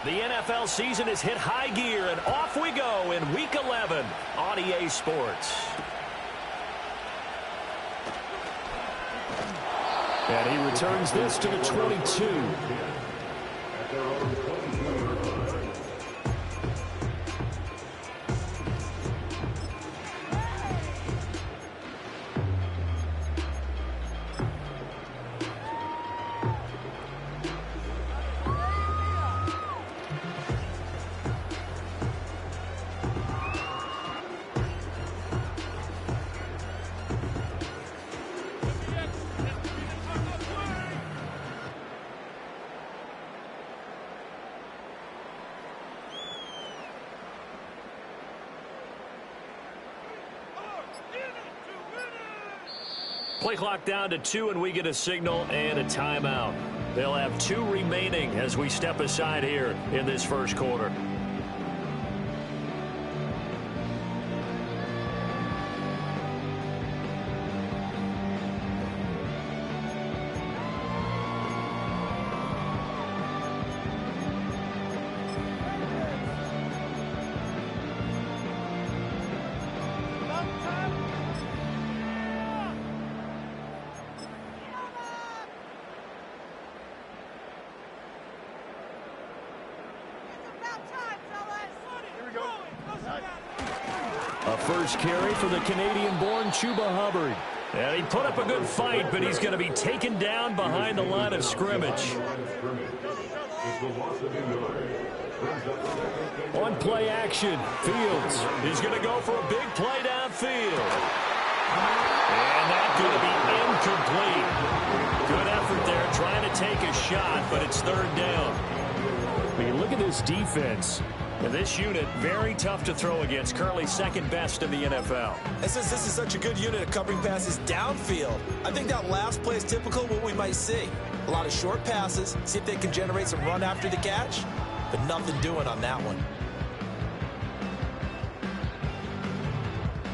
The NFL season has hit high gear, and off we go in Week 11 on EA Sports. And he returns this to the 22. Play clock down to 2, and we get a signal and a timeout. They'll have 2 remaining as we step aside here in this first quarter. A first carry for the Canadian-born Chuba Hubbard. And he put up a good fight, but he's going to be taken down behind the line of scrimmage. On play action, Fields is going to go for a big play downfield. And that's going to be incomplete. Good effort there, trying to take a shot, but it's third down. When you look at this defense, and this unit, very tough to throw against, currently second best in the NFL. And since this is such a good unit of covering passes downfield, I think that last play is typical of what we might see. A lot of short passes, see if they can generate some run after the catch, but nothing doing on that one.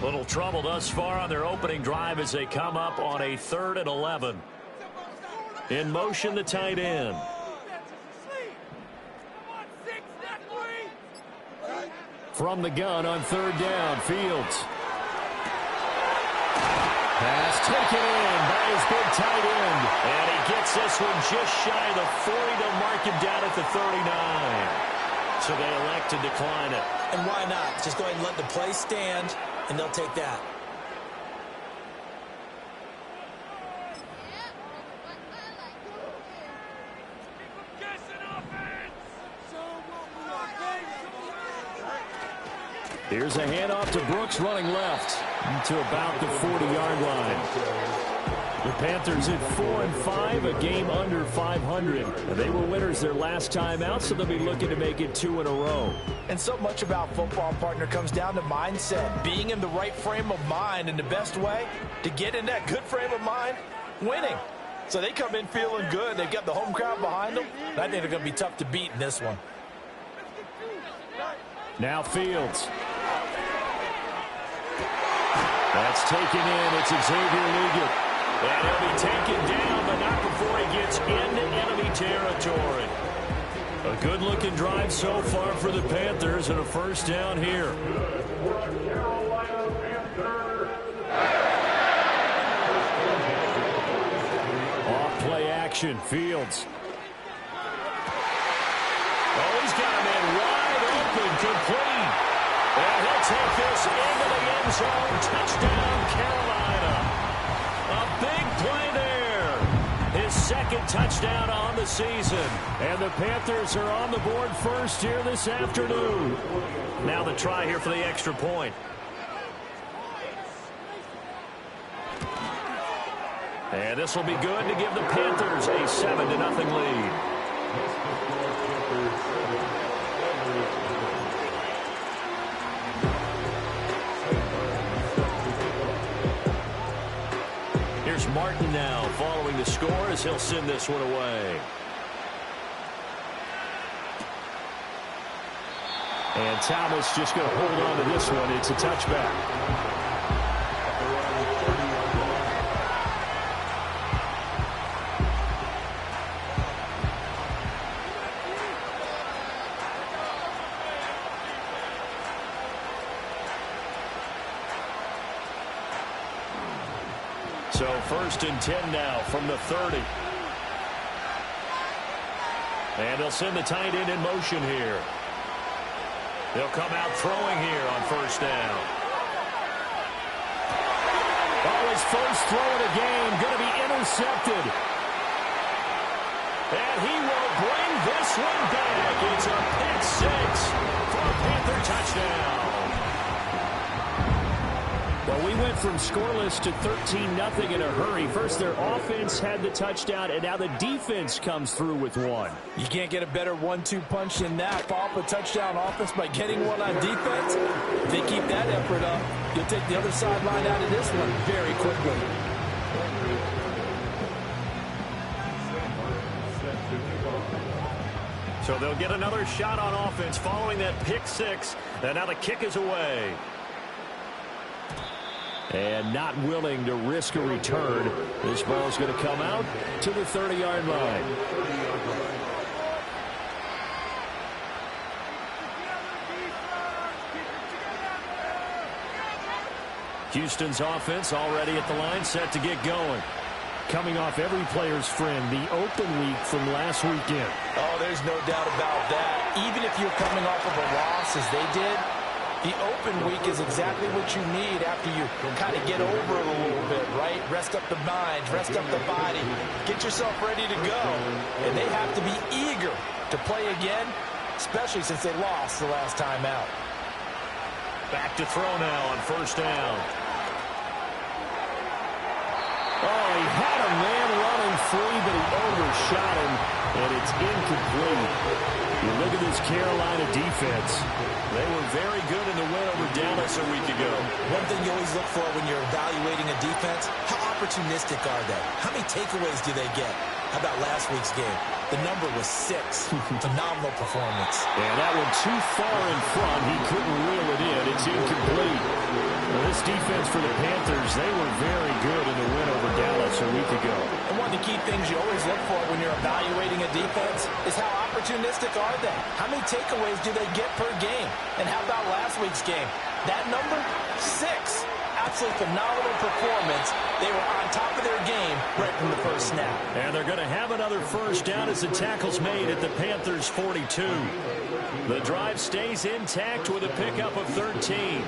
Little trouble thus far on their opening drive as they come up on a 3rd and 11. In motion, the tight end. From the gun on 3rd down, Fields. Pass taken in by his big tight end. And he gets this one just shy of the 40. They'll mark him down at the 39. So they elect to decline it. And why not? Just go ahead and let the play stand, and they'll take that. Here's a handoff to Brooks running left to about the 40-yard line. The Panthers at 4-5, a game under 500. They were winners their last time out, so they'll be looking to make it 2 in a row. And so much about football, partner, comes down to mindset. Being in the right frame of mind, and the best way to get in that good frame of mind, winning. So they come in feeling good. They've got the home crowd behind them. I think they're going to be tough to beat in this one. Now Fields. That's taken in. It's Xavier Liggett. And he'll be taken down, but not before he gets into enemy territory. A good-looking drive so far for the Panthers, and a first down here. Off play action, Fields. Oh, he's got him in wide open, complete. And he'll take this into the end zone. Touchdown, Carolina. A big play there. His second touchdown on the season. And the Panthers are on the board first here this afternoon. Now the try here for the extra point. And this will be good to give the Panthers a 7-0 lead. Here's Martin now following the score as he'll send this one away. And Thomas just going to hold on to this one. It's a touchback. So 1st and 10 now from the 30. And they'll send the tight end in motion here. They'll come out throwing here on 1st down. Oh, his first throw of the game going to be intercepted. And he will bring this one back. It's a pick six for a Panther touchdown. Well, we went from scoreless to 13-0 in a hurry. First, their offense had the touchdown, and now the defense comes through with one. You can't get a better 1-2 punch than that. Follow up a touchdown offense by getting one on defense. If they keep that effort up, you'll take the other sideline out of this one very quickly. So they'll get another shot on offense following that pick six. And now the kick is away. And not willing to risk a return. This ball is going to come out to the 30-yard line. Houston's offense already at the line, set to get going. Coming off every player's friend, the open week from last weekend. Oh, there's no doubt about that. Even if you're coming off of a loss as they did, the open week is exactly what you need after you kind of get over it a little bit, right? Rest up the mind, rest up the body, get yourself ready to go. And they have to be eager to play again, especially since they lost the last time out. Back to throw now on 1st down. Oh, he had a man running free, but he overshot him, and it's incomplete. You look at this Carolina defense. They were very good in the win over Dallas a week ago. One thing you always look for when you're evaluating a defense, how opportunistic are they? How many takeaways do they get? How about last week's game? The number was 6. Phenomenal performance. And that one too far in front. He couldn't reel it in. It's incomplete. Well, this defense for the Panthers, they were very good in the win over Dallas a week ago. And one of the key things you always look for when you're evaluating a defense is how opportunistic are they? How many takeaways do they get per game? And how about last week's game? That number, 6. Absolutely phenomenal performance. They were on top of their game right from the first snap. And they're going to have another 1st down as the tackle's made at the Panthers' 42. The drive stays intact with a pickup of 13.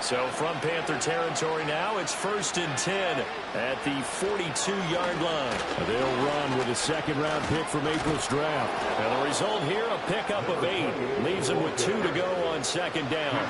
So from Panther territory now, it's 1st and 10 at the 42-yard line. They'll run with a 2nd-round pick from April's draft. And the result here, a pickup of 8. Leaves them with 2 to go on 2nd down.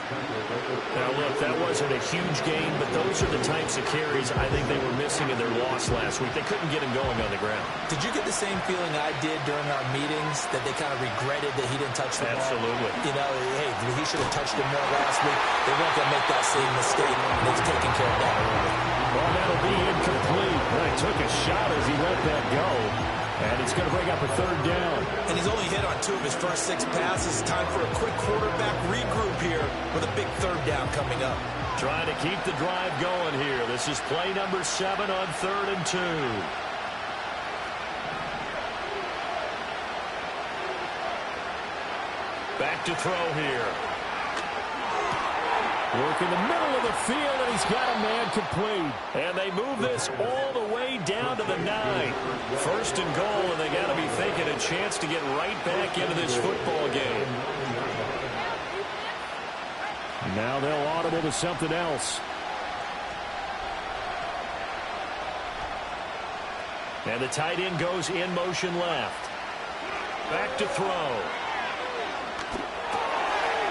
Now, look, that wasn't a huge game, but those are the types of carries I think they were missing in their loss last week. They couldn't get him going on the ground. Did you get the same feeling I did during our meetings, that they kind of regretted that he didn't touch the ball? Absolutely. You know, hey, he should have touched it more last week. They weren't going to make that same mistake. They've taken care of that early. Well, that'll be incomplete. He took a shot as he let that go. And it's going to bring up a 3rd down. And he's only hit on 2 of his first 6 passes. Time for a quick quarterback regroup here with a big 3rd down coming up. Trying to keep the drive going here. This is play number 7 on 3rd and 2. Back to throw here. Work in the middle of the field, and he's got a man complete. And they move this all the way down to the 9. 1st and goal, and they got to be thinking a chance to get right back into this football game. Now they'll audible to something else. And the tight end goes in motion left. Back to throw.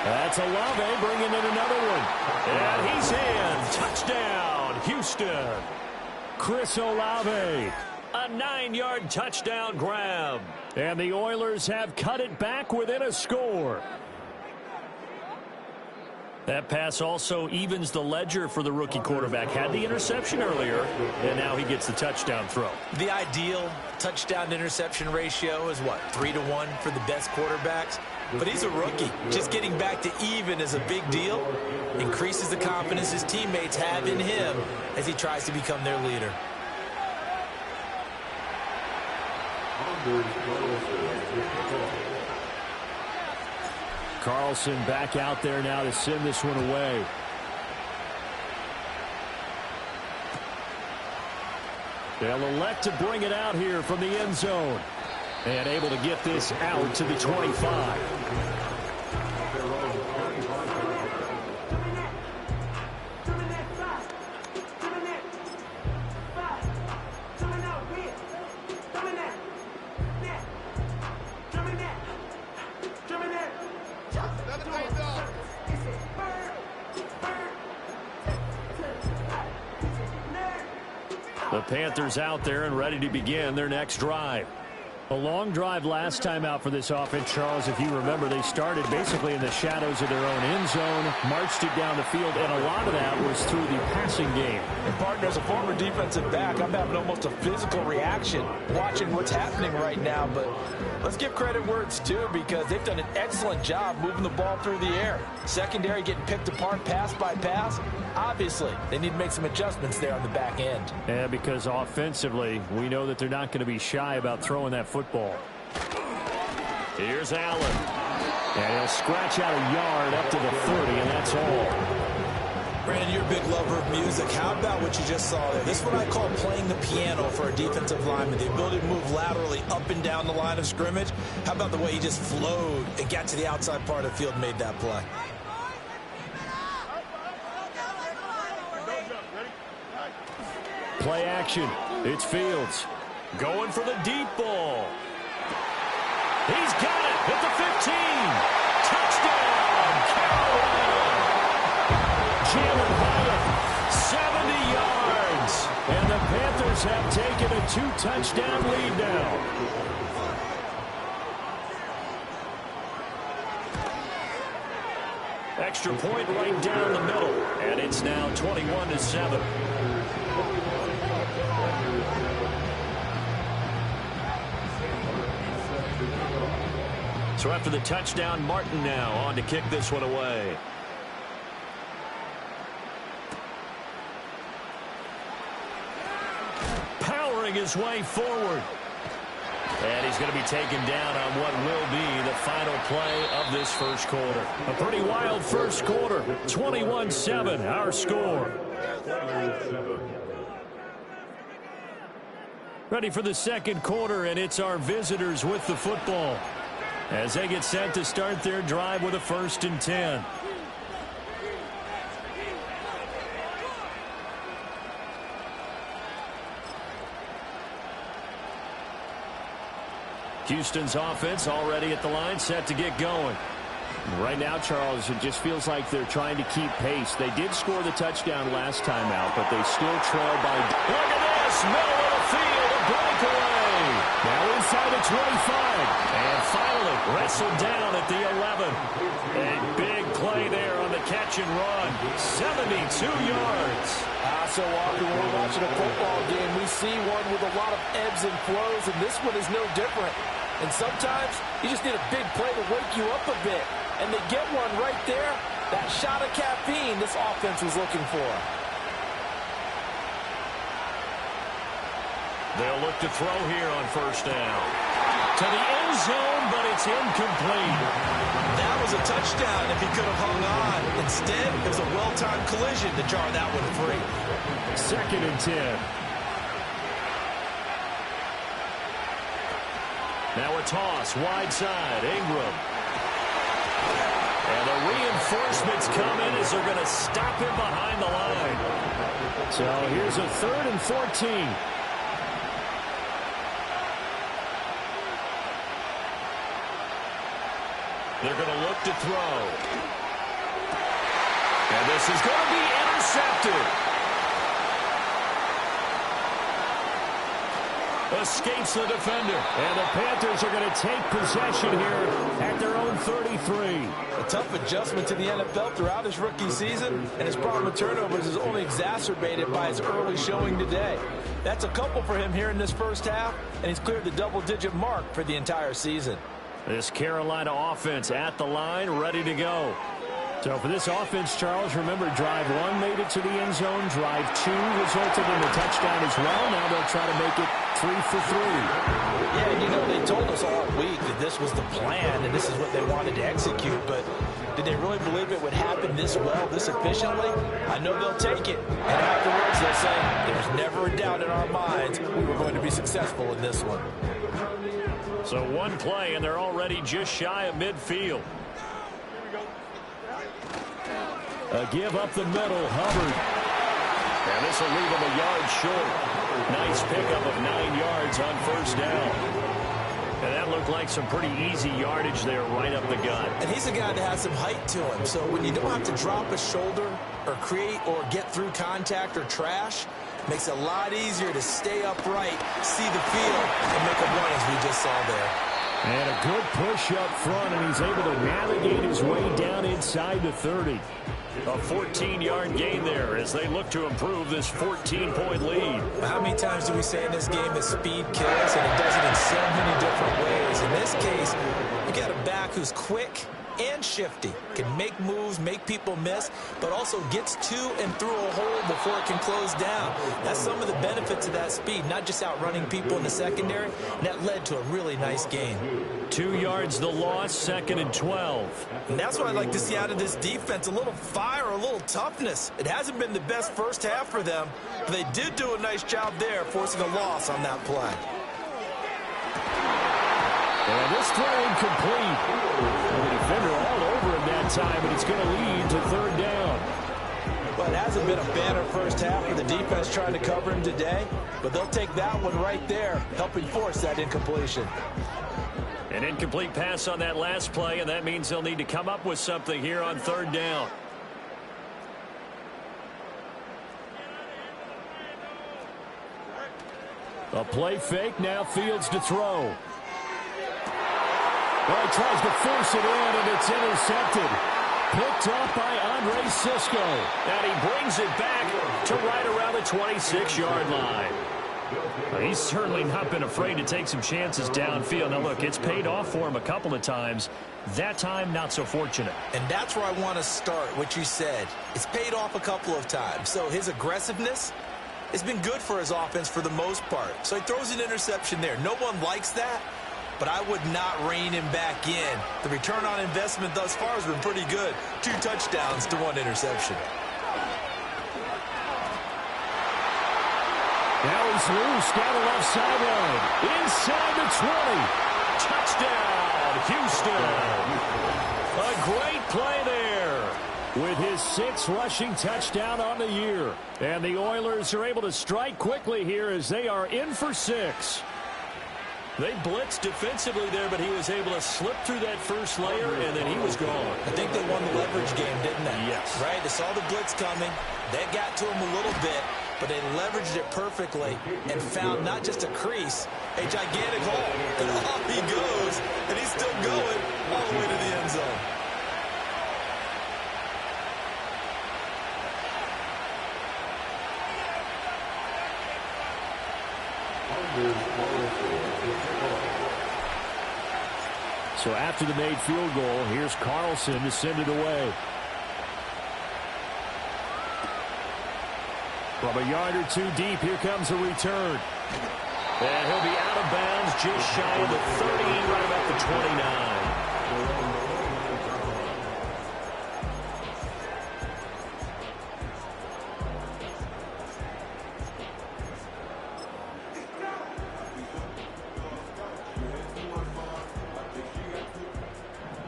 That's Olave bringing in another one. And he's in. Touchdown, Houston. Chris Olave. A 9-yard touchdown grab. And the Oilers have cut it back within a score. That pass also evens the ledger for the rookie quarterback. Had the interception earlier, and now he gets the touchdown throw. The ideal touchdown-interception ratio is what, 3-to-1 for the best quarterbacks? But he's a rookie. Just getting back to even is a big deal. Increases the confidence his teammates have in him as he tries to become their leader. Carlson back out there now to send this one away. They'll elect to bring it out here from the end zone. And able to get this out to the 25. The Panthers out there and ready to begin their next drive. A long drive last time out for this offense, Charles. If you remember, they started basically in the shadows of their own end zone, marched it down the field, and a lot of that was through the passing game. And partner, as a former defensive back, I'm having almost a physical reaction watching what's happening right now. But let's give credit where it's due, because they've done an excellent job moving the ball through the air. Secondary getting picked apart pass by pass. Obviously, they need to make some adjustments there on the back end. Yeah, because offensively, we know that they're not going to be shy about throwing that football. Here's Allen. And he'll scratch out a yard up to the 30, and that's all. Brandon, you're a big lover of music. How about what you just saw there? This is what I call playing the piano for a defensive lineman. The ability to move laterally up and down the line of scrimmage. How about the way he just flowed and got to the outside part of the field and made that play? Play action. It's Fields. Going for the deep ball. He's got it at the 15. Touchdown, Carolina. Jalen Hyatt, 70 yards. And the Panthers have taken a 2-touchdown lead now. Extra point right down the middle. And it's now 21-7. So after the touchdown, Martin now on to kick this one away. Powering his way forward. And he's going to be taken down on what will be the final play of this first quarter. A pretty wild first quarter. 21-7, our score. Ready for the second quarter, and it's our visitors with the football as they get set to start their drive with a 1st and 10. Houston's offense already at the line, set to get going. Right now, Charles, it just feels like they're trying to keep pace. They did score the touchdown last time out, but they still trail by... Look at this! Middle of the field, a breakaway! Now inside the 25. And finally wrestled down at the 11. A big play there on the catch and run. 72 yards. So often when we're watching a football game, we see one with a lot of ebbs and flows, and this one is no different. And sometimes you just need a big play to wake you up a bit. And they get one right there. That shot of caffeine this offense was looking for. They'll look to throw here on 1st down. To the end zone, but it's incomplete. That was a touchdown if he could have hung on. Instead, it was a well-timed collision to jar that one free. 2nd and 10. Now a toss, wide side, Ingram. And the reinforcements come in as they're going to stop him behind the line. So here's a 3rd and 14. They're going to look to throw. And this is going to be intercepted. Escapes the defender. And the Panthers are going to take possession here at their own 33. A tough adjustment to the NFL throughout his rookie season, and his problem with turnovers is only exacerbated by his early showing today. That's a couple for him here in this first half, and he's cleared the double-digit mark for the entire season. This Carolina offense at the line, ready to go. So for this offense, Charles, remember, drive 1 made it to the end zone. Drive 2 resulted in a touchdown as well. Now they'll try to make it 3 for 3. Yeah, and you know, they told us all week that this was the plan and this is what they wanted to execute. But did they really believe it would happen this well, this efficiently? I know they'll take it. And afterwards, they'll say, there's never a doubt in our minds we were going to be successful in this one. So one play, and they're already just shy of midfield. A give up the middle, Hubbard. And this will leave him a yard short. Nice pickup of 9 yards on first down. And that looked like some pretty easy yardage there right up the gut. And he's a guy that has some height to him. So when you don't have to drop a shoulder or create or get through contact or trash, makes it a lot easier to stay upright, see the field, and make a run as we just saw there. And a good push up front, and he's able to navigate his way down inside the 30. A 14-yard gain there as they look to improve this 14-point lead. How many times do we say in this game that speed kills, and it does it in so many different ways? In this case, you got a back who's quick and shifty, can make moves, make people miss, but also gets to and through a hole before it can close down. That's some of the benefits of that speed, not just outrunning people in the secondary, and that led to a really nice gain. 2 yards the loss, 2nd and 12. And that's what I'd like to see out of this defense, a little fire, a little toughness. It hasn't been the best first half for them, but they did do a nice job there, forcing a loss on that play. And this throw incomplete. The defender all over him that time, and it's going to lead to 3rd down. Well, it hasn't been a banner first half for the defense trying to cover him today, but they'll take that one right there, helping force that incompletion. An incomplete pass on that last play, and that means they'll need to come up with something here on 3rd down. A play fake, now Fields to throw. Well, he tries to force it in, and it's intercepted. Picked up by Andre Cisco. And he brings it back to right around the 26-yard line. Well, he's certainly not been afraid to take some chances downfield. Now, look, it's paid off for him a couple of times. That time, not so fortunate. And that's where I want to start, what you said. It's paid off a couple of times. So his aggressiveness has been good for his offense for the most part. So he throws an interception there. No one likes that, but I would not rein him back in. The return on investment thus far has been pretty good. 2 touchdowns to 1 interception. Now he's loose down the left sideline. Inside the 20. Touchdown, Houston. A great play there with his 6th rushing touchdown on the year. And the Oilers are able to strike quickly here as they are in for 6. They blitzed defensively there, but he was able to slip through that first layer, and then he was gone. I think they won the leverage game, didn't they? Yes. Right? They saw the blitz coming. They got to him a little bit, but they leveraged it perfectly and found not just a crease, a gigantic hole. And off he goes, and he's still going all the way to the end zone. So after the made field goal, here's Carlson to send it away. From a yard or 2 deep, here comes a return. And he'll be out of bounds just shy of the 30, right about the 29.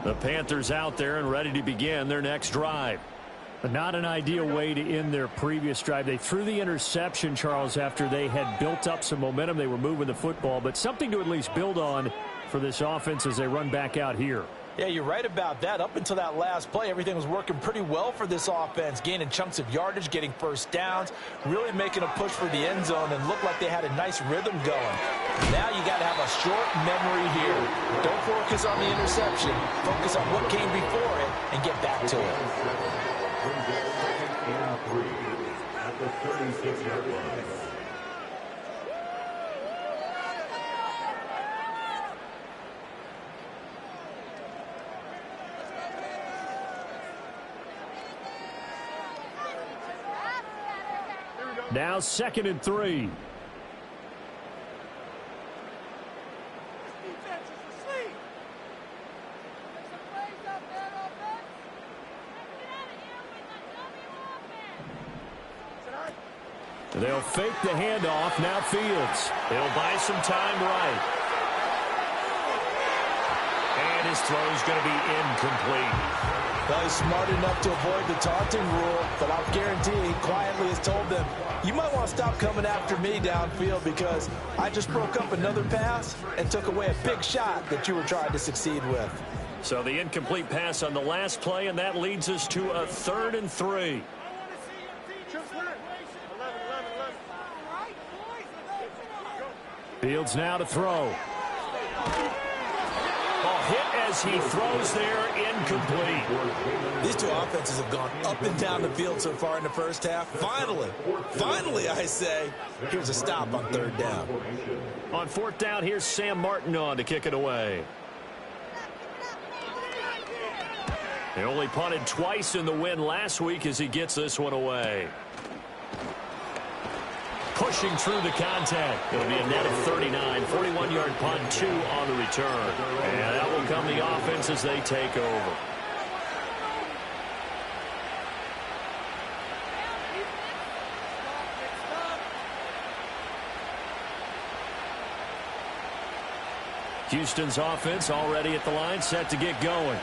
The Panthers out there and ready to begin their next drive. But not an ideal way to end their previous drive. They threw the interception, Charles, after they had built up some momentum. They were moving the football, but something to at least build on for this offense as they run back out here. Yeah, you're right about that. Up until that last play, everything was working pretty well for this offense, gaining chunks of yardage, getting first downs, really making a push for the end zone, and looked like they had a nice rhythm going. Now you got to have a short memory here. Don't focus on the interception. Focus on what came before it and get back to it. At the 36-yard line. Now 2nd and 3. They'll fake the handoff. Now Fields. He'll buy some time right. And his throw's going to be incomplete. Well, he's smart enough to avoid the taunting rule, but I'll guarantee he quietly has told them, you might want to stop coming after me downfield because I just broke up another pass and took away a big shot that you were trying to succeed with. So the incomplete pass on the last play, and that leads us to a 3rd and 3. Fields now to throw. Ball hit as he throws there, incomplete. These two offenses have gone up and down the field so far in the first half. Finally, I say, here's a stop on 3rd down. On 4th down, here's Sam Martin on to kick it away. He only punted twice in the win last week as he gets this one away. Pushing through the contact. It'll be a net of 39. 41-yard punt, 2 on the return. And that will come the offense as they take over. Houston's offense already at the line, set to get going.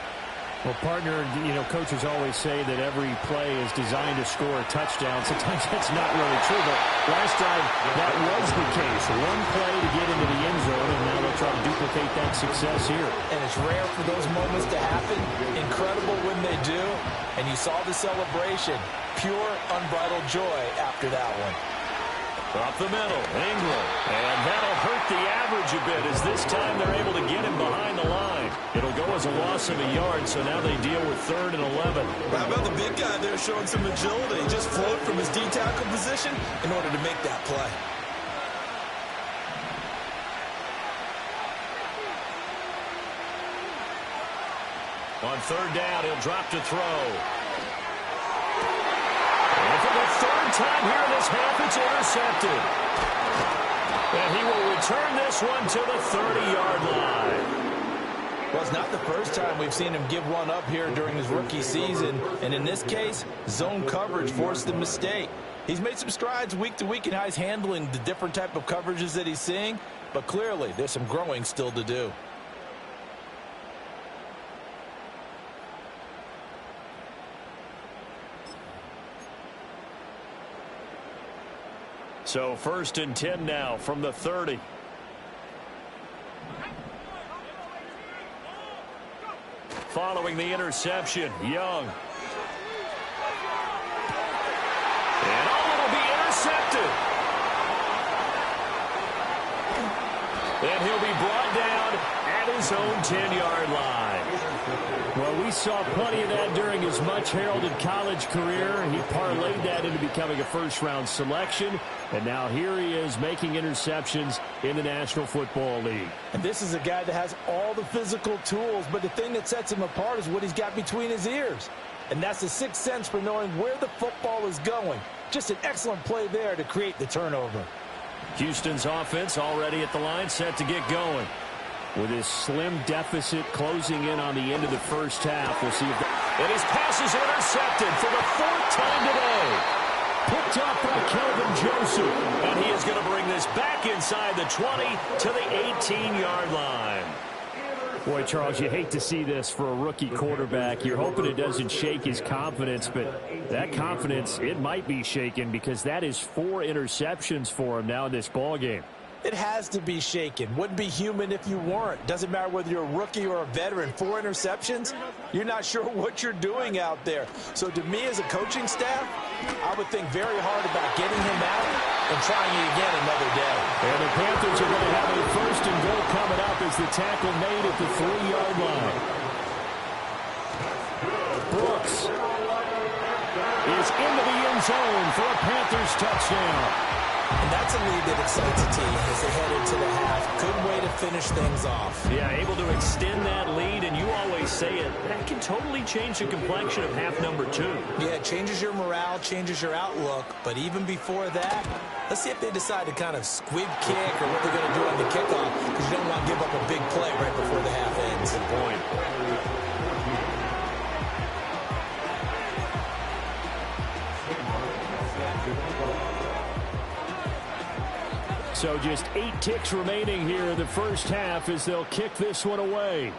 Well, partner, coaches always say that every play is designed to score a touchdown. Sometimes that's not really true, but last time that was the case. One play to get into the end zone, and now they'll try to duplicate that success here. And it's rare for those moments to happen. Incredible when they do. And you saw the celebration. Pure, unbridled joy after that one. Up the middle, Ingram. And that'll hurt the average a bit as this time they're able to get him behind the line. It'll go as a loss of a yard, so now they deal with 3rd and 11. How about the big guy there showing some agility? Just float from his D-tackle position in order to make that play. On 3rd down, he'll drop to throw. And for the 3rd time here in this half, it's intercepted. And he will return this one to the 30-yard line. Well, it's not the first time we've seen him give one up here during his rookie season. And in this case, zone coverage forced the mistake. He's made some strides week to week in how he's handling the different type of coverages that he's seeing. But clearly, there's some growing still to do. So 1st and 10 now from the 30. Following the interception, Young. And it'll be intercepted. And he'll be brought down at his own 10-yard line. Well, we saw plenty of that during his much-heralded college career. He parlayed that into becoming a first-round selection. And now here he is making interceptions in the National Football League. And this is a guy that has all the physical tools, but the thing that sets him apart is what he's got between his ears. And that's the sixth sense for knowing where the football is going. Just an excellent play there to create the turnover. Houston's offense already at the line, set to get going. With his slim deficit closing in on the end of the first half, we'll see if and his pass is intercepted for the 4th time today. Picked up by Kelvin Joseph. And he is going to bring this back inside the 20 to the 18-yard line. Boy, Charles, you hate to see this for a rookie quarterback. You're hoping it doesn't shake his confidence, but that confidence, it might be shaken because that is 4 interceptions for him now in this ballgame. It has to be shaken. Wouldn't be human if you weren't. Doesn't matter whether you're a rookie or a veteran. 4 interceptions, you're not sure what you're doing out there. So to me as a coaching staff, I would think very hard about getting him out and trying it again another day. And the Panthers are going to have a 1st and goal coming up as the tackle made at the 3-yard line. Brooks is into the end zone for a Panthers touchdown. And that's a lead that excites a team as they head into the half. Good way to finish things off. Yeah, able to extend that lead, and you always say it, that can totally change the complexion of half number 2. Yeah, it changes your morale, changes your outlook. But even before that, let's see if they decide to kind of squib kick or what they're going to do on the kickoff, because you don't want to give up a big play right before the half ends. Good point. So just 8 ticks remaining here in the first half as they'll kick this one away.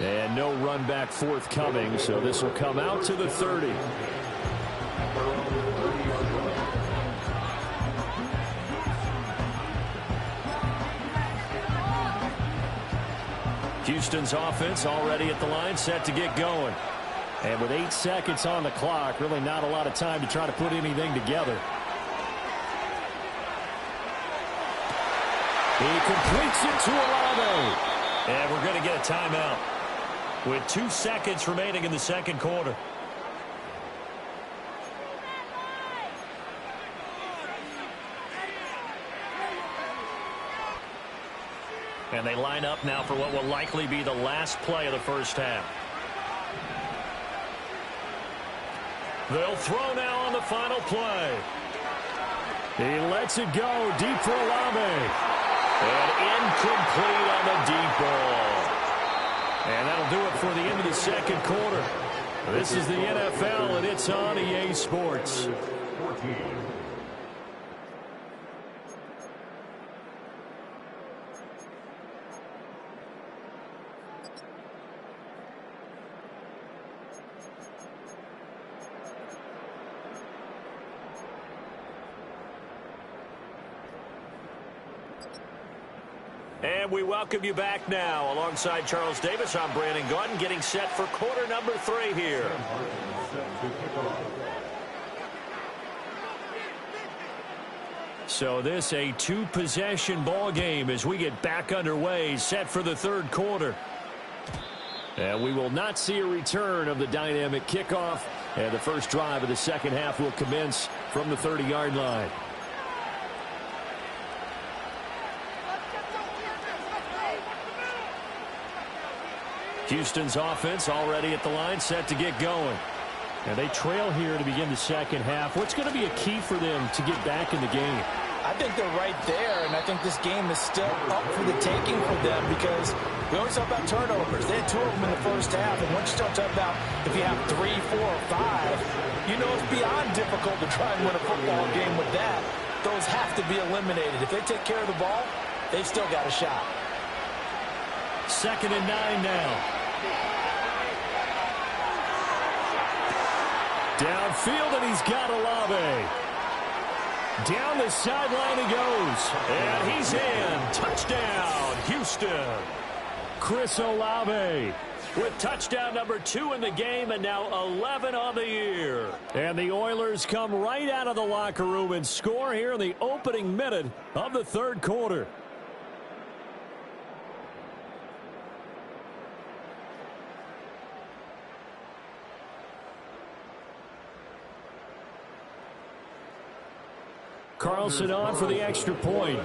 And no run back forthcoming, so this will come out to the 30. Houston's offense already at the line, set to get going. And with 8 seconds on the clock, really not a lot of time to try to put anything together. He completes it to Olave. And we're going to get a timeout with 2 seconds remaining in the second quarter. And they line up now for what will likely be the last play of the first half. They'll throw now on the final play. He lets it go deep for Olave. And incomplete on the deep ball. And that'll do it for the end of the second quarter. This is the NFL, and it's on EA Sports. 14. And we welcome you back now. Alongside Charles Davis, I'm Brandon Gaudin, getting set for quarter number 3 here. So this a 2-possession ball game as we get back underway, set for the third quarter. And we will not see a return of the dynamic kickoff. And the first drive of the second half will commence from the 30-yard line. Houston's offense already at the line, set to get going. And they trail here to begin the second half. What's going to be a key for them to get back in the game? I think they're right there, and I think this game is still up for the taking for them because we always talk about turnovers. They had 2 of them in the first half, and once you start talking about if you have 3, 4, or 5, you know it's beyond difficult to try and win a football game with that. Those have to be eliminated. If they take care of the ball, they've still got a shot. 2nd and 9 now. Downfield, and he's got Olave. Down the sideline he goes. And he's in. Touchdown, Houston. Chris Olave with touchdown number 2 in the game, and now 11 on the year. And the Oilers come right out of the locker room and score here in the opening minute of the third quarter. Carlson on for the extra point.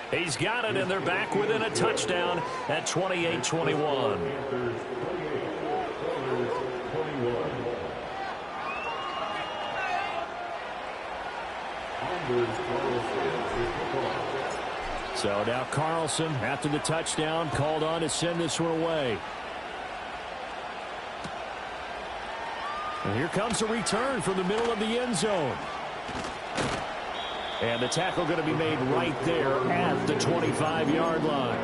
He's got it, and they're back within a touchdown at 28-21. So now Carlson, after the touchdown, called on to send this one away. And here comes a return from the middle of the end zone. And the tackle going to be made right there at the 25-yard line.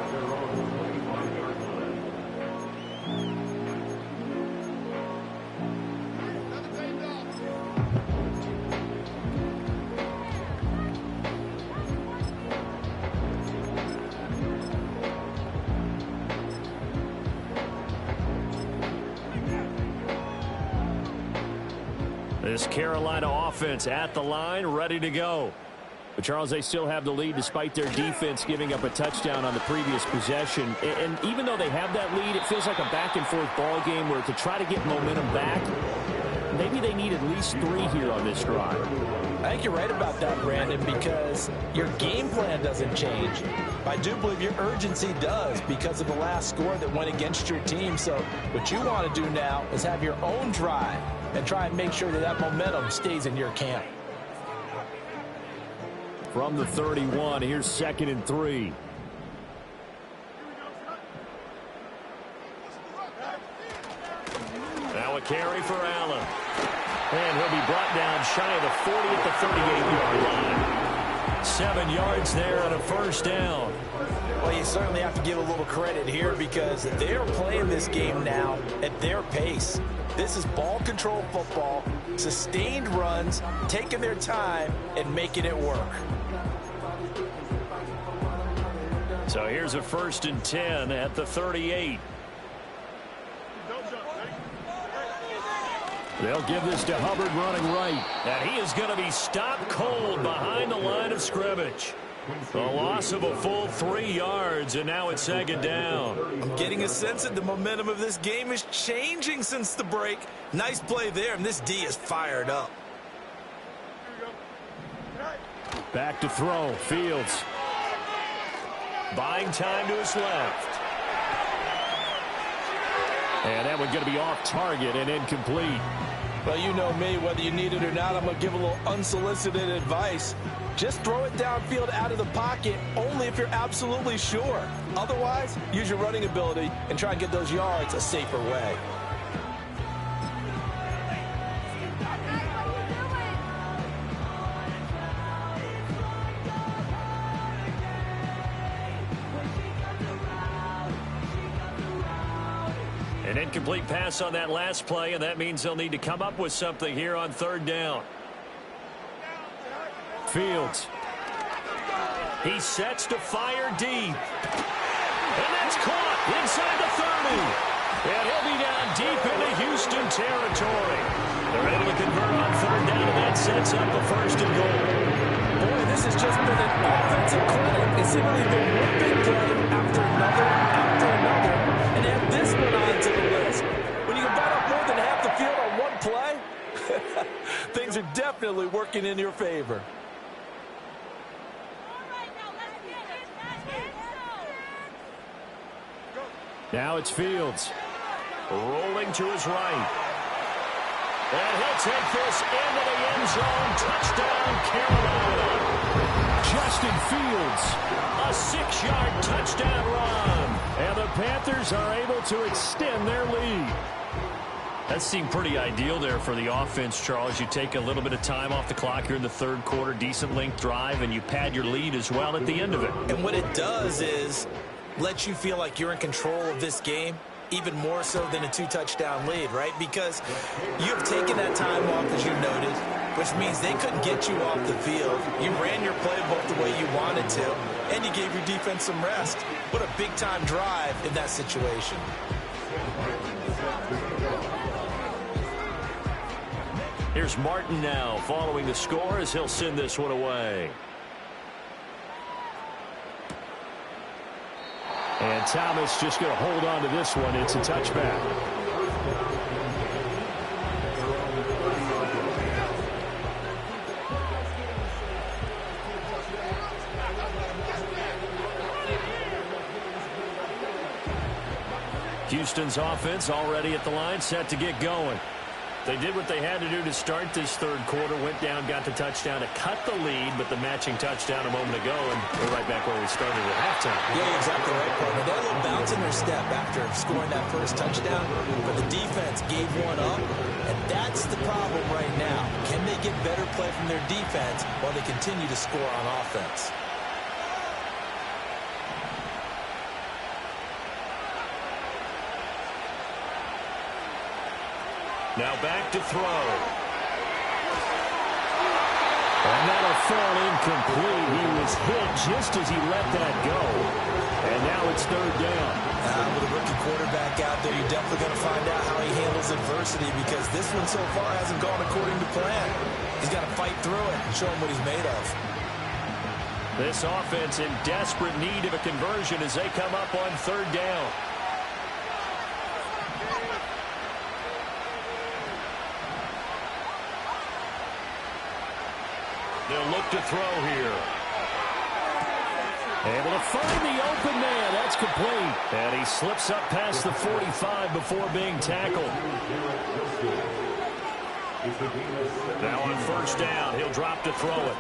This Carolina offense at the line, ready to go. But, Charles, they still have the lead despite their defense giving up a touchdown on the previous possession. And even though they have that lead, it feels like a back-and-forth ball game where to try to get momentum back, maybe they need at least 3 here on this drive. I think you're right about that, Brandon, because your game plan doesn't change. I do believe your urgency does because of the last score that went against your team. So what you want to do now is have your own drive and try and make sure that that momentum stays in your camp. From the 31, here's 2nd and 3. Now a carry for Allen. And he'll be brought down shy of the 40 at the 38-yard line. 7 yards there on a first down. Well, you certainly have to give a little credit here because they're playing this game now at their pace. This is ball control football, sustained runs, taking their time and making it work. So here's a 1st and 10 at the 38. They'll give this to Hubbard running right. And he is going to be stopped cold behind the line of scrimmage. A loss of a full 3 yards, and now it's 2nd down. I'm getting a sense that the momentum of this game is changing since the break. Nice play there, and this D is fired up. Back to throw. Fields. Buying time to his left. And that one's going to be off target and incomplete. Well, you know me, whether you need it or not, I'm going to give a little unsolicited advice. Just throw it downfield out of the pocket only if you're absolutely sure. Otherwise, use your running ability and try and get those yards a safer way. An incomplete pass on that last play, and that means they'll need to come up with something here on 3rd down. Fields. He sets to fire deep. And that's caught inside the 30. And he'll be down deep into Houston territory. They're able to convert on 3rd down, and that sets up a 1st and goal. Boy, this has just been an offensive clinic. It's simply been one big play after another, and add this one on to the list. When you can bite up more than half the field on one play, things are definitely working in your favor. Now it's Fields. Rolling to his right. And he'll take this into the end zone. Touchdown, Carolina. Justin Fields. A 6-yard touchdown run. And the Panthers are able to extend their lead. That seemed pretty ideal there for the offense, Charles. You take a little bit of time off the clock here in the 3rd quarter, decent length drive, and you pad your lead as well at the end of it. And what it does is let you feel like you're in control of this game, even more so than a 2-touchdown lead, right? Because you've taken that time off, as you noted, which means they couldn't get you off the field. You ran your playbook the way you wanted to, and you gave your defense some rest. What a big-time drive in that situation. Here's Martin now following the score as he'll send this one away. And Thomas just going to hold on to this one. It's a touchback. Houston's offense already at the line, set to get going. They did what they had to do to start this 3rd quarter, went down, got the touchdown to cut the lead, but the matching touchdown a moment ago, and we're right back where we started at halftime. Yeah, exactly right, partner. They had a little bounce in their step after scoring that first touchdown, but the defense gave one up, and that's the problem right now. Can they get better play from their defense while they continue to score on offense? Now back to throw. And that'll fall incomplete. He was hit just as he let that go. And now it's 3rd down. With a rookie quarterback out there, you're definitely going to find out how he handles adversity because this one so far hasn't gone according to plan. He's got to fight through it and show him what he's made of. This offense in desperate need of a conversion as they come up on 3rd down. They'll look to throw here. Able to find the open man. That's complete. And he slips up past the 45 before being tackled. Now on 1st down, he'll drop to throw it.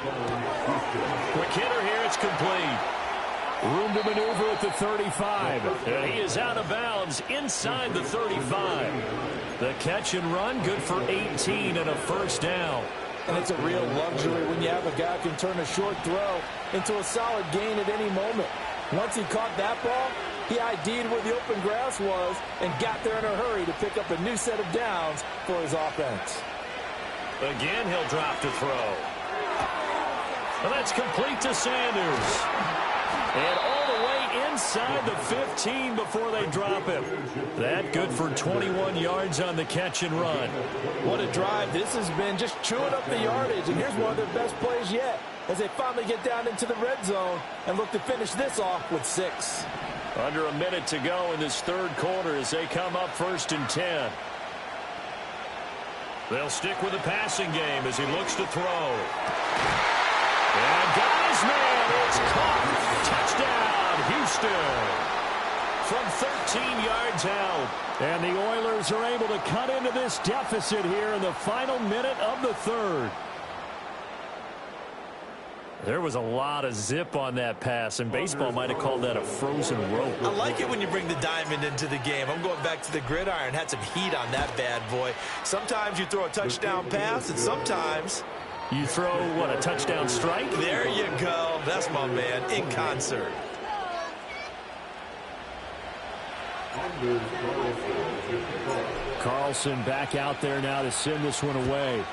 Quick hitter here. It's complete. Room to maneuver at the 35. And he is out of bounds inside the 35. The catch and run, good for 18 and a first down. And it's a real luxury when you have a guy who can turn a short throw into a solid gain at any moment. Once he caught that ball, he ID'd where the open grass was and got there in a hurry to pick up a new set of downs for his offense. Again, he'll drop to throw. And that's complete to Sanders. And all the way inside the 15 before they drop him. That good for 21 yards on the catch and run. What a drive. This has been just chewing up the yardage. And here's one of their best plays yet as they finally get down into the red zone and look to finish this off with 6. Under a minute to go in this third quarter as they come up 1st and 10. They'll stick with the passing game as he looks to throw. And got his man. It's caught. Touchdown, Houston. From 13 yards out. And the Oilers are able to cut into this deficit here in the final minute of the third. There was a lot of zip on that pass, and baseball might have called that a frozen rope. I like it when you bring the diamond into the game. I'm going back to the gridiron. Had some heat on that bad boy. Sometimes you throw a touchdown pass, and sometimes you throw, what, a touchdown strike? There you go. That's my man, in concert. Carlson back out there now to send this one away.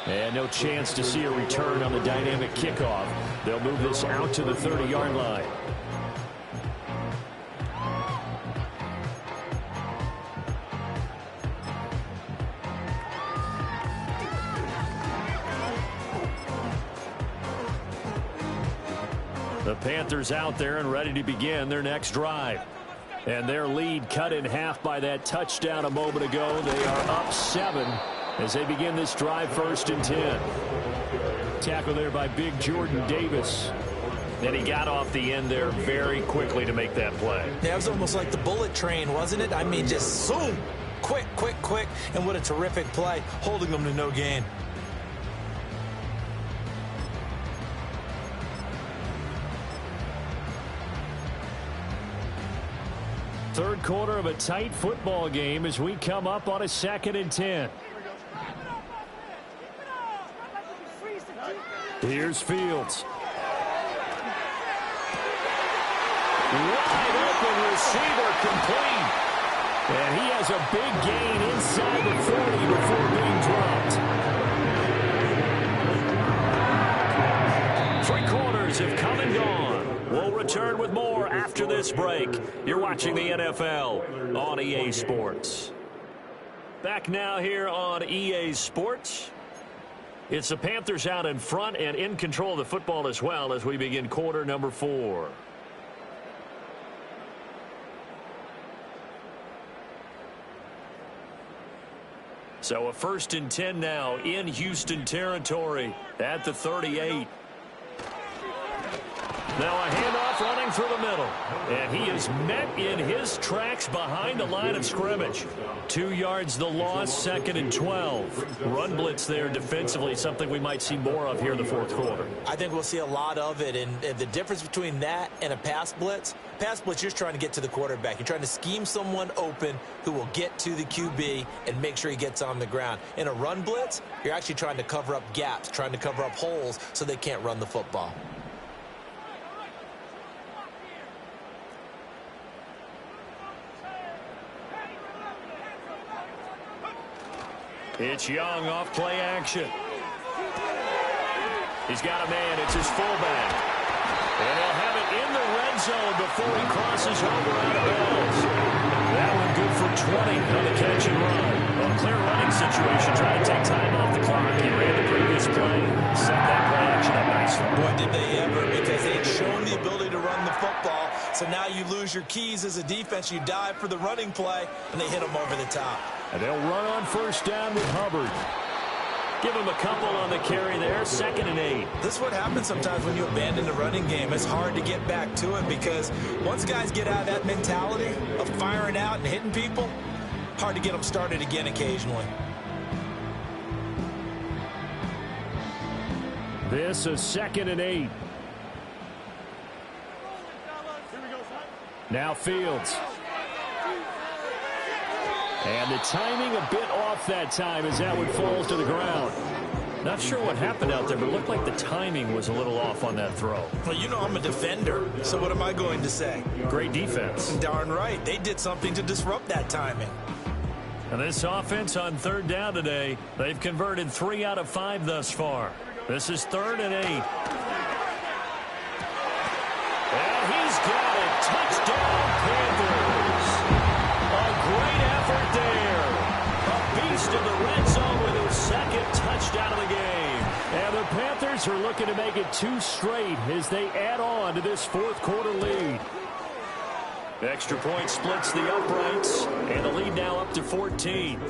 And no chance to see a return on the dynamic kickoff. They'll move this out to the 30-yard line. The Panthers out there and ready to begin their next drive. And their lead cut in half by that touchdown a moment ago. They are up 7 as they begin this drive 1st and 10. Tackle there by big Jordan Davis. And he got off the end there very quickly to make that play. Yeah, it was almost like the bullet train, wasn't it? I mean, just zoom. Quick, quick, quick. And what a terrific play, holding them to no gain. Third quarter of a tight football game as we come up on a 2nd and 10. Here's Fields. Wide open receiver complete. And he has a big gain inside the 40 before being dropped. 3 quarters have come and gone. We'll return with more after this break. You're watching the NFL on EA Sports. Back now here on EA Sports. It's the Panthers out in front and in control of the football as well as we begin quarter number 4. So a 1st and 10 now in Houston territory at the 38. Now a handoff running through the middle. And he is met in his tracks behind the line of scrimmage. 2 yards the loss, 2nd and 12. Run blitz there defensively, something we might see more of here in the 4th quarter. I think we'll see a lot of it. And the difference between that and a pass blitz, you're just trying to get to the quarterback. You're trying to scheme someone open who will get to the QB and make sure he gets on the ground. In a run blitz, you're actually trying to cover up gaps, trying to cover up holes so they can't run the football. It's Young off play action. He's got a man. It's his fullback. And he'll have it in the red zone before he crosses over out of bounds. That one good for 20 on the catch and run. A clear running situation, trying to take time off the clock. He ran the previous play. Set that play action up nicely. Boy, did they ever, because they had shown the ability to run the football. So now you lose your keys as a defense. You dive for the running play, and they hit them over the top. And they'll run on 1st down with Hubbard. Give him a couple on the carry there, 2nd and 8. This is what happens sometimes when you abandon the running game. It's hard to get back to it because once guys get out of that mentality of firing out and hitting people, hard to get them started again occasionally. This is 2nd and 8. Now Fields. And the timing a bit off that time as that one falls to the ground. Not sure what happened out there, but it looked like the timing was a little off on that throw. Well, you know I'm a defender, so what am I going to say? Great defense. Darn right. They did something to disrupt that timing. And this offense on 3rd down today, they've converted 3 out of 5 thus far. This is 3rd and 8. And he's got it. Touchdown, Panthers. A great effort there. A beast in the red zone with his 2nd touchdown of the game. And the Panthers are looking to make it 2 straight as they add on to this 4th quarter lead. Extra point splits the uprights, and the lead now up to 14.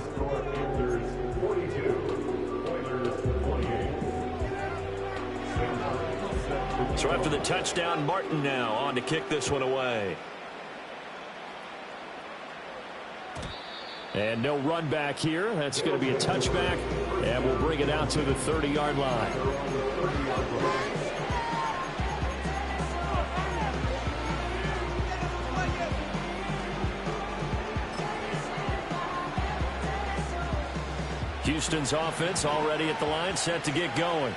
So after the touchdown, Martin now on to kick this one away. And no run back here. That's going to be a touchback, and we'll bring it out to the 30-yard line. Houston's offense already at the line, set to get going.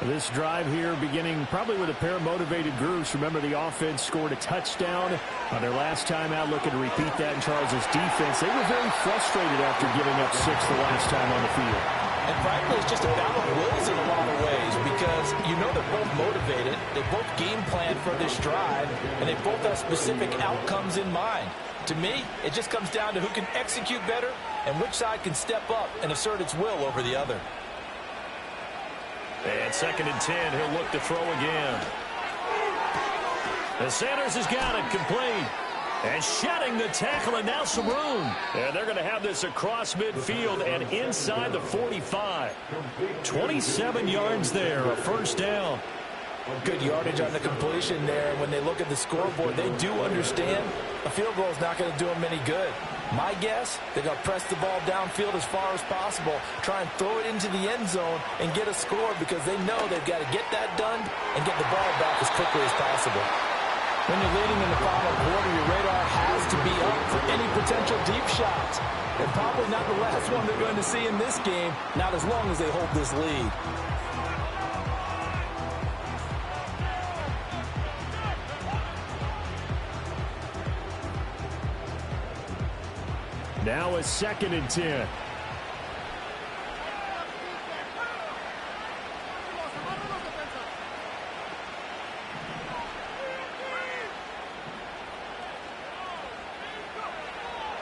This drive here beginning probably with a pair of motivated groups. Remember, the offense scored a touchdown on their last time out, looking to repeat that in Charles' defense. They were very frustrated after giving up 6 the last time on the field. And frankly, it's just a battle of wills in a lot of ways because you know they're both motivated. They both game plan for this drive, and they both have specific outcomes in mind. To me, it just comes down to who can execute better and which side can step up and assert its will over the other. And 2nd and 10, he'll look to throw again. And Sanders has got it complete. And shedding the tackle, and now some room. And they're going to have this across midfield and inside the 45. 27 yards there, a 1st down. Good yardage on the completion there. When they look at the scoreboard, they do understand a field goal is not going to do them any good. My guess, they're going to press the ball downfield as far as possible, try and throw it into the end zone and get a score because they know they've got to get that done and get the ball back as quickly as possible. When you're leading in the final quarter, your radar has to be up for any potential deep shots. And probably not the last one they're going to see in this game, not as long as they hold this lead. Now a 2nd and 10.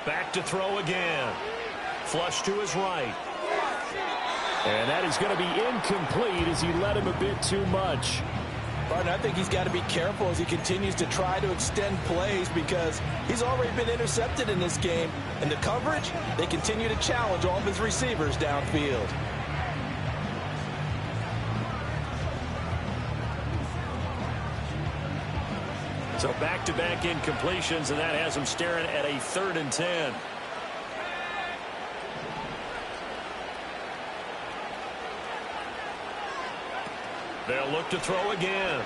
Back to throw again. Flush to his right. And that is going to be incomplete as he led him a bit too much. Barton, I think he's got to be careful as he continues to try to extend plays because he's already been intercepted in this game. And the coverage, they continue to challenge all of his receivers downfield. So back-to-back incompletions, and that has him staring at a 3rd and 10. They'll look to throw again.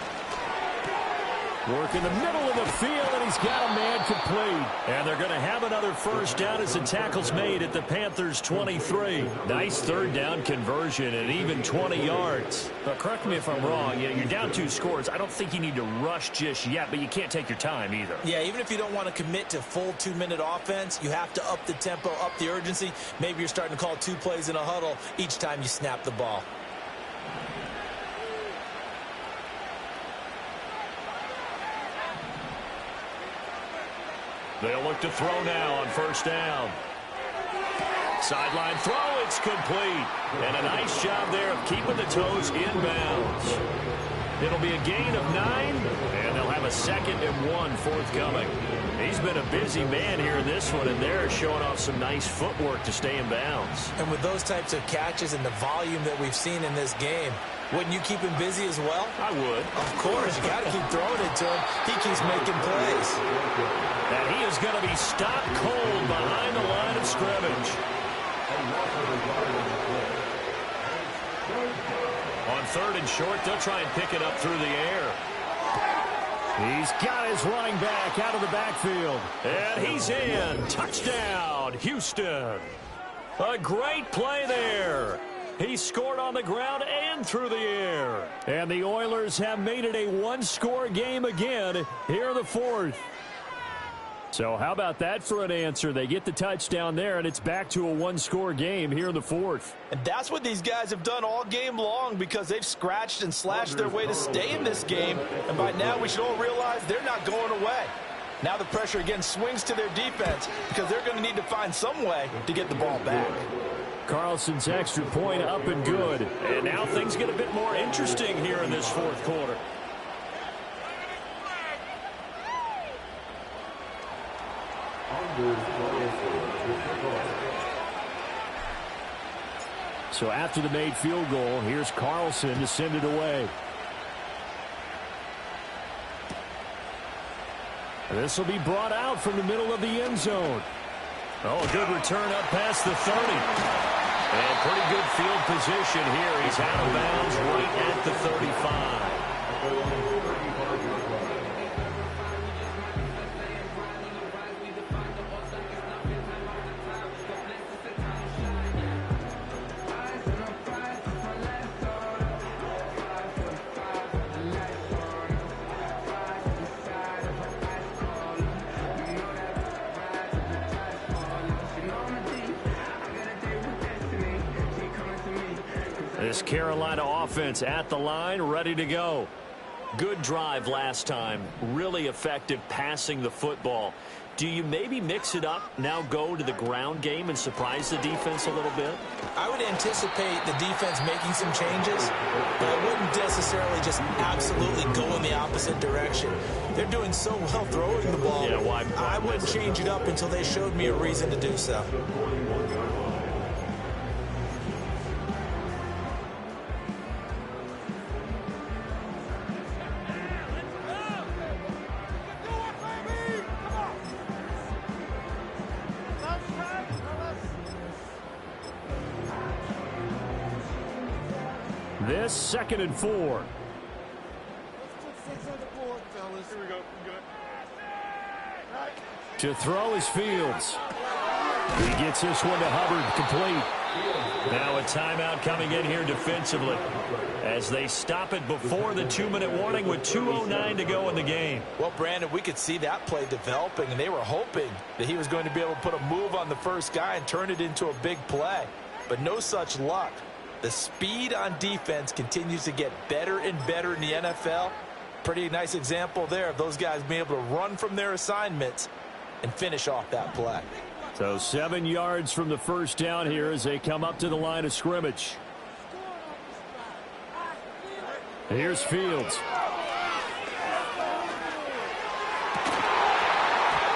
Work in the middle of the field, and he's got a man complete. And they're going to have another 1st down as the tackle's made at the Panthers' 23. Nice 3rd down conversion and even 20 yards. But correct me if I'm wrong, you're down 2 scores. I don't think you need to rush just yet, but you can't take your time either. Yeah, even if you don't want to commit to full 2-minute offense, you have to up the tempo, up the urgency. Maybe you're starting to call 2 plays in a huddle each time you snap the ball. They'll look to throw now on 1st down. Sideline throw, it's complete. And a nice job there of keeping the toes in bounds. It'll be a gain of 9, and they'll have a 2nd and 1 forthcoming. He's been a busy man here in this one, and they're showing off some nice footwork to stay in bounds. And with those types of catches and the volume that we've seen in this game, wouldn't you keep him busy as well? I would. Of course, you got to keep throwing it to him. He keeps making plays. And he is going to be stopped cold behind the line of scrimmage. On 3rd and short, they'll try and pick it up through the air. He's got his running back out of the backfield. And he's in. Touchdown, Houston. A great play there. He scored on the ground and through the air. And the Oilers have made it a one-score game again here in the 4th. So how about that for an answer? They get the touchdown there, and it's back to a one-score game here in the 4th. And that's what these guys have done all game long because they've scratched and slashed their way to stay in this game. And by now we should all realize they're not going away. Now the pressure again swings to their defense because they're going to need to find some way to get the ball back. Carlson's extra point up and good. And now things get a bit more interesting here in this 4th quarter. So after the made field goal, here's Carlson to send it away. This will be brought out from the middle of the end zone. Oh, a good return up past the 30. And pretty good field position here. He's out of bounds right at the 35. This Carolina offense at the line, ready to go. Good drive last time. Really effective passing the football. Do you maybe mix it up, now go to the ground game and surprise the defense a little bit? I would anticipate the defense making some changes, but I wouldn't necessarily just absolutely go in the opposite direction. They're doing so well throwing the ball. Yeah, why I wouldn't change it up until they showed me a reason to do so. This 2nd and 4. To throw is Fields. He gets this one to Hubbard, complete. Now a timeout coming in here defensively as they stop it before the 2-minute warning with 2:09 to go in the game. Well, Brandon, we could see that play developing, and they were hoping that he was going to be able to put a move on the first guy and turn it into a big play. But no such luck. The speed on defense continues to get better and better in the NFL. Pretty nice example there of those guys being able to run from their assignments and finish off that play. So 7 yards from the first down here as they come up to the line of scrimmage. Here's Fields.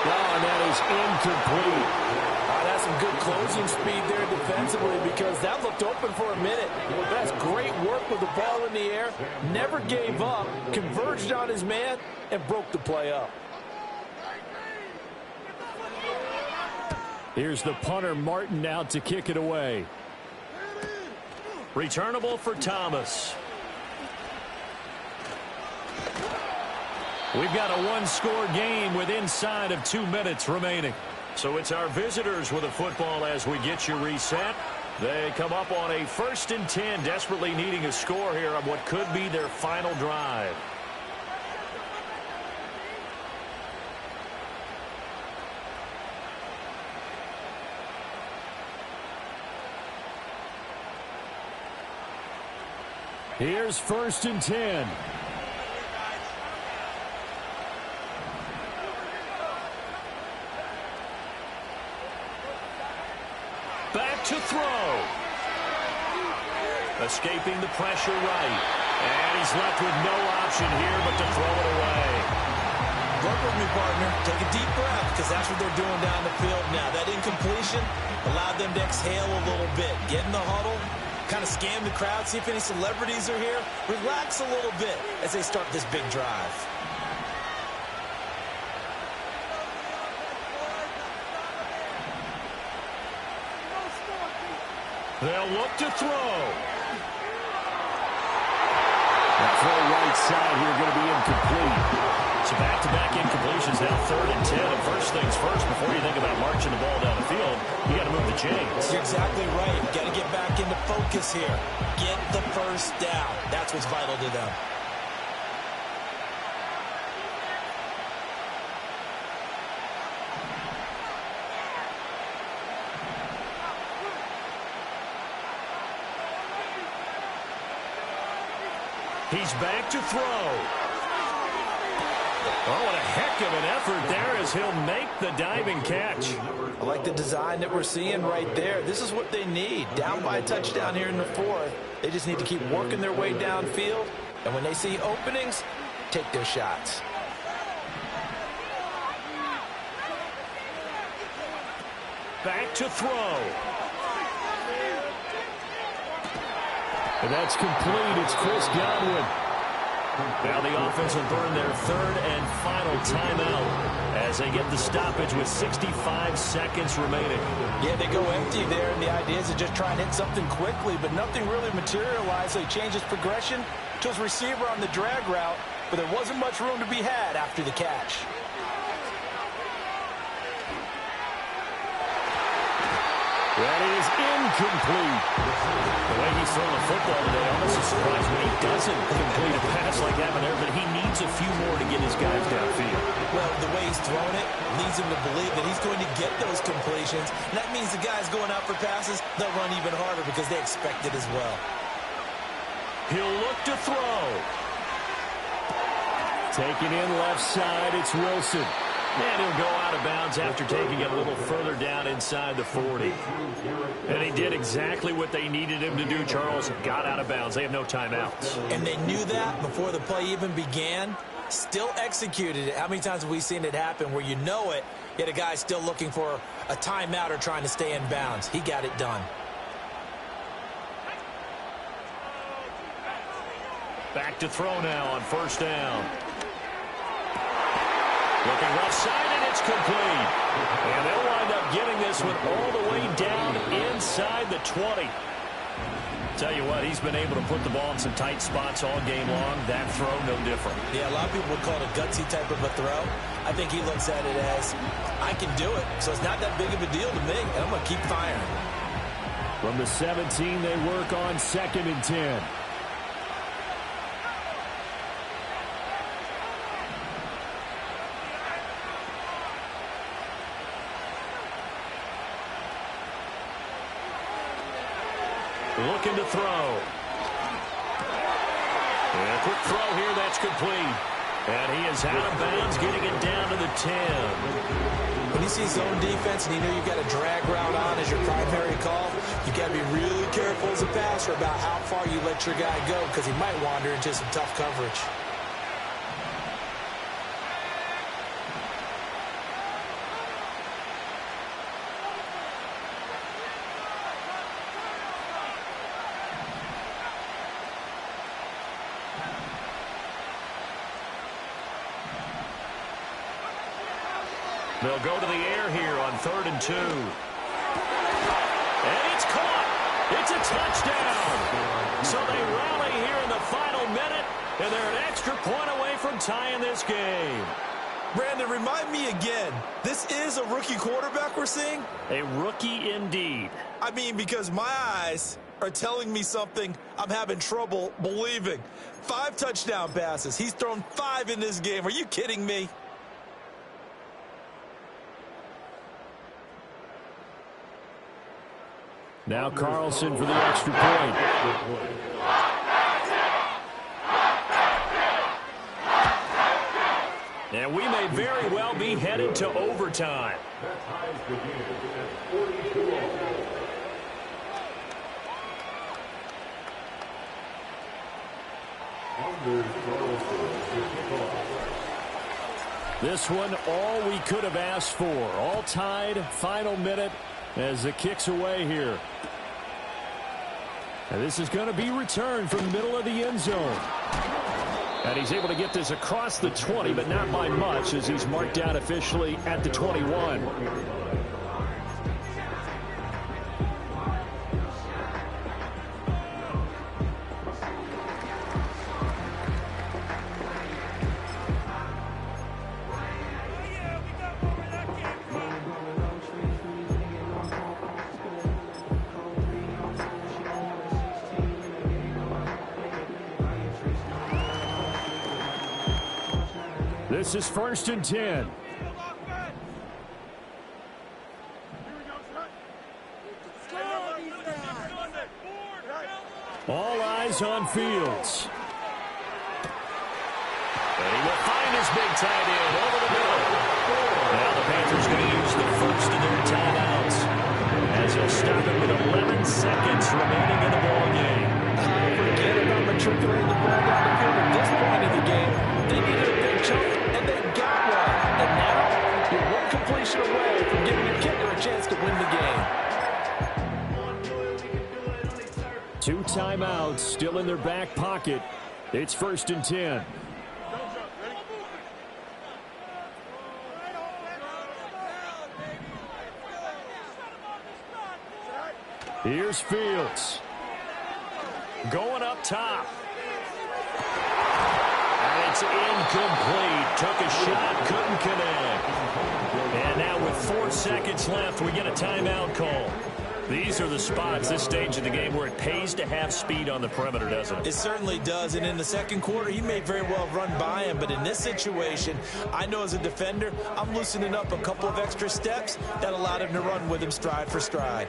Oh, and that is incomplete. That's some good closing speed there defensively because that looked open for a minute. That's great work with the ball in the air. Never gave up, converged on his man, and broke the play up. Here's the punter, Martin, out to kick it away. Returnable for Thomas. We've got a one-score game with inside of 2 minutes remaining. So it's our visitors with a football as we get you reset. They come up on a 1st and 10, desperately needing a score here on what could be their final drive. Here's 1st and 10. Back to throw. Escaping the pressure right. And he's left with no option here but to throw it away. Work with me, partner. Take a deep breath because that's what they're doing down the field now. That incompletion allowed them to exhale a little bit. Get in the huddle, kind of scan the crowd, see if any celebrities are here. Relax a little bit as they start this big drive. They'll look to throw. throw right side here going to be incomplete. So back-to-back incompletions, now 3rd and 10. And first things first, before you think about marching the ball down the field, you got to move the chains. You're exactly right. Got to get back into focus here. Get the first down. That's what's vital to them. He's back to throw. Oh, what a heck of an effort there as he'll make the diving catch. I like the design that we're seeing right there. This is what they need. Down by a touchdown here in the 4th. They just need to keep working their way downfield. And when they see openings, take their shots. Back to throw. And that's complete. It's Chris Godwin. Now the offense will burn their 3rd and final timeout as they get the stoppage with 65 seconds remaining. Yeah, they go empty there, and the idea is to just try and hit something quickly, but nothing really materialized, so he changes progression to his receiver on the drag route, but there wasn't much room to be had after the catch. That is incomplete. The way he's throwing the football today, almost a surprise when he doesn't complete a pass like that there, but he needs a few more to get his guys downfield. Well, the way he's throwing it leads him to believe that he's going to get those completions. And that means the guys going out for passes, they'll run even harder because they expect it as well. He'll look to throw. Taking in left side, it's Wilson. And he'll go out of bounds after taking it a little further down inside the 40. And he did exactly what they needed him to do, Charles. Got out of bounds. They have no timeouts. And they knew that before the play even began. Still executed it. How many times have we seen it happen where you know it, yet a guy still looking for a timeout or trying to stay in bounds? He got it done. Back to throw now on 1st down. Looking left side, and it's complete. And they'll wind up getting this one all the way down inside the 20. Tell you what, he's been able to put the ball in some tight spots all game long. That throw, no different. Yeah, a lot of people would call it a gutsy type of a throw. I think he looks at it as, I can do it, so it's not that big of a deal to me, and I'm going to keep firing. From the 17, they work on 2nd and 10. Looking to throw. And a quick throw here, that's complete. And he is out of bounds, getting it down to the 10. When you see zone defense and you know you've got a drag route on as your primary call, you've got to be really careful as a passer about how far you let your guy go because he might wander into some tough coverage. They'll go to the air here on 3rd and 2. And it's caught. It's a touchdown. So they rally here in the final minute, and they're an extra point away from tying this game. Brandon, remind me again, this is a rookie quarterback we're seeing? A rookie indeed. I mean, because my eyes are telling me something I'm having trouble believing. 5 touchdown passes. He's thrown 5 in this game. Are you kidding me? Now Carlson for the extra point. And we may very well be headed to overtime. This one, all we could have asked for. All tied, final minute as the kick's away here. And this is going to be returned from the middle of the end zone. And he's able to get this across the 20, but not by much as he's marked down officially at the 21. This is 1st and 10. All eyes on Fields. And he will find his big tight end over the middle. Now the Panthers going to use the first of their timeouts as he'll stop it with 11 seconds remaining in the ball game. Forget about matriculating the ball down the field at this point in the game. They needed a big chunk, and they got one. And now you're one completion away from giving your kicker a chance to win the game. 2 timeouts still in their back pocket. It's 1st and 10. Here's Fields. Going up top. And it's incomplete. Took a shot, couldn't connect. And now with 4 seconds left, we get a timeout call. These are the spots, this stage of the game, where it pays to have speed on the perimeter, doesn't it? It certainly does, and in the second quarter, he may very well run by him, but in this situation, I know as a defender, I'm loosening up a couple of extra steps that allowed him to run with him stride for stride.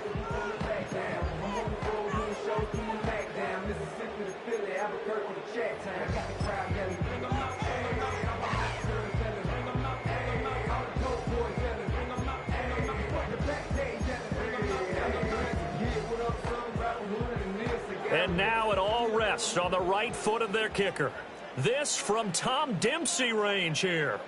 And now it all rests on the right foot of their kicker. This from Tom Dempsey range here.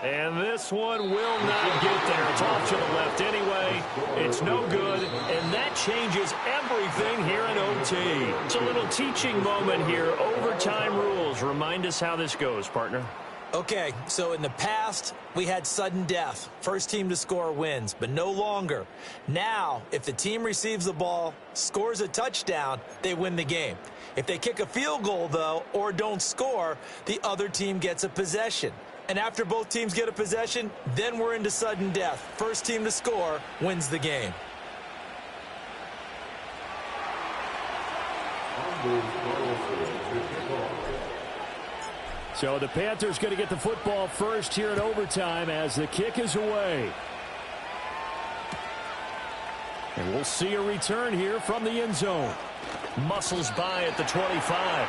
And this one will not get there. It's off to the left anyway. It's no good, and that changes everything here in OT. It's a little teaching moment here. Overtime rules. Remind us how this goes, partner. Okay, so in the past, we had sudden death. First team to score wins, but no longer. Now, if the team receives the ball, scores a touchdown, they win the game. If they kick a field goal, though, or don't score, the other team gets a possession. And after both teams get a possession, then we're into sudden death. First team to score wins the game. So the Panthers going to get the football first here in overtime as the kick is away. And we'll see a return here from the end zone. Muscles by at the 25.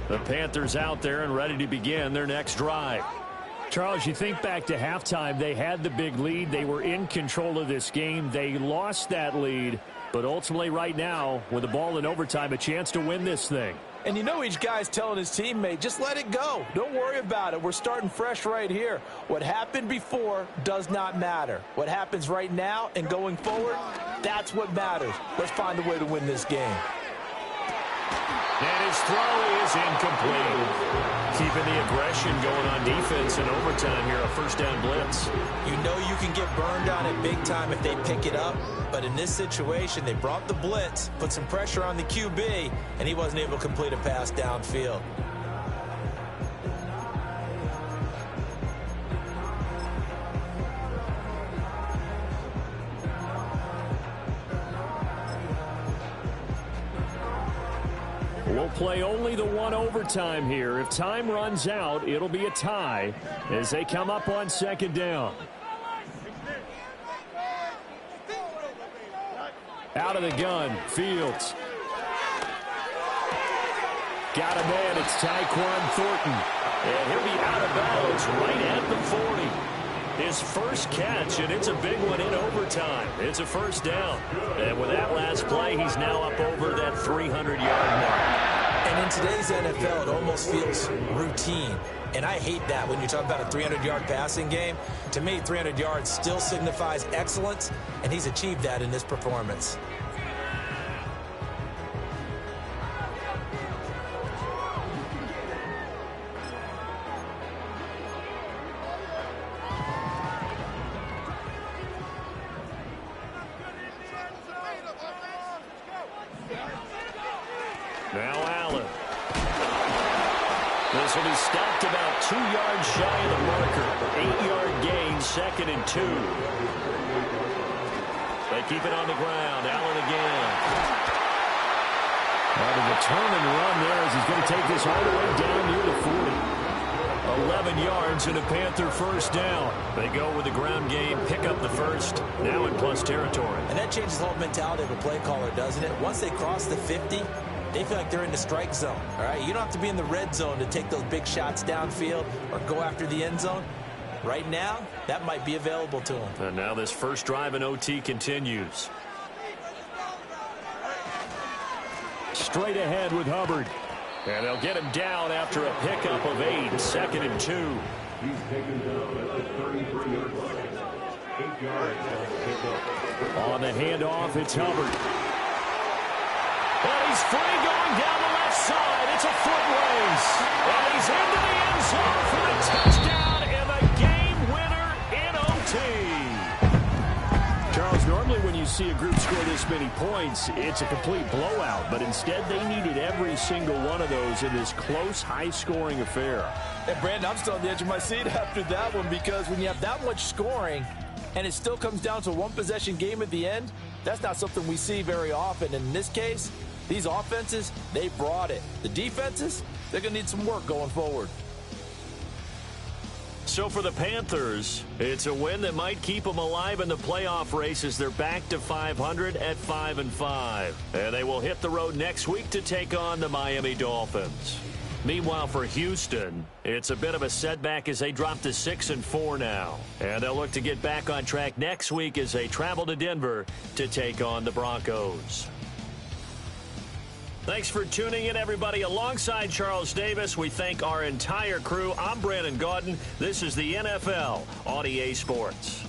The Panthers out there and ready to begin their next drive. Charles, you think back to halftime, they had the big lead. They were in control of this game. They lost that lead, but ultimately right now, with the ball in overtime, a chance to win this thing. And you know each guy's telling his teammate, just let it go. Don't worry about it. We're starting fresh right here. What happened before does not matter. What happens right now and going forward, that's what matters. Let's find a way to win this game. And his throw is incomplete. Keeping the aggression going on defense in overtime here, a first down blitz. You know you can get burned on it big time if they pick it up, but in this situation, they brought the blitz, put some pressure on the QB, and he wasn't able to complete a pass downfield. We'll play only the one overtime here. If time runs out, it'll be a tie as they come up on second down. Out of the gun, Fields. Got a man, it's Tyquan Thornton. And he'll be out of bounds right at the 40. His first catch, and it's a big one in overtime. It's a first down. And with that last play, he's now up over that 300-yard mark. And in today's NFL, it almost feels routine. And I hate that when you talk about a 300-yard passing game. To me, 300 yards still signifies excellence, and he's achieved that in this performance. Now Allen. This will be stopped about 2 yards shy of the marker. 8-yard gain, 2nd and 2. They keep it on the ground. Allen again. The determined run there as he's going to take this all the way down near the 40. 11 yards and a Panther first down. They go with the ground game, pick up the first, now in plus territory. And that changes the whole mentality of a play caller, doesn't it? Once they cross the 50, they feel like they're in the strike zone. All right, you don't have to be in the red zone to take those big shots downfield or go after the end zone. Right now, that might be available to them. And now this first drive in OT continues. Straight ahead with Hubbard. And they'll get him down after a pickup of 8, 2nd and 2. He's taken down at the 33-yard line. 8 yards on the pickup. On the handoff, it's Hubbard. And he's free going down the left side. It's a foot race. And he's into the end zone for the touchdown and the game winner in OT. Charles, normally when you see a group score this many points, it's a complete blowout. But instead, they needed every single one of those in this close, high-scoring affair. And, Brandon, I'm still on the edge of my seat after that one because when you have that much scoring and it still comes down to a one-possession game at the end, that's not something we see very often. And in this case, these offenses, they brought it. The defenses, they're going to need some work going forward. So for the Panthers, it's a win that might keep them alive in the playoff race as they're back to 500 at 5-5. And they will hit the road next week to take on the Miami Dolphins. Meanwhile, for Houston, it's a bit of a setback as they drop to 6-4 now. And they'll look to get back on track next week as they travel to Denver to take on the Broncos. Thanks for tuning in, everybody. Alongside Charles Davis, we thank our entire crew. I'm Brandon Gaudin. This is the NFL on EA Sports.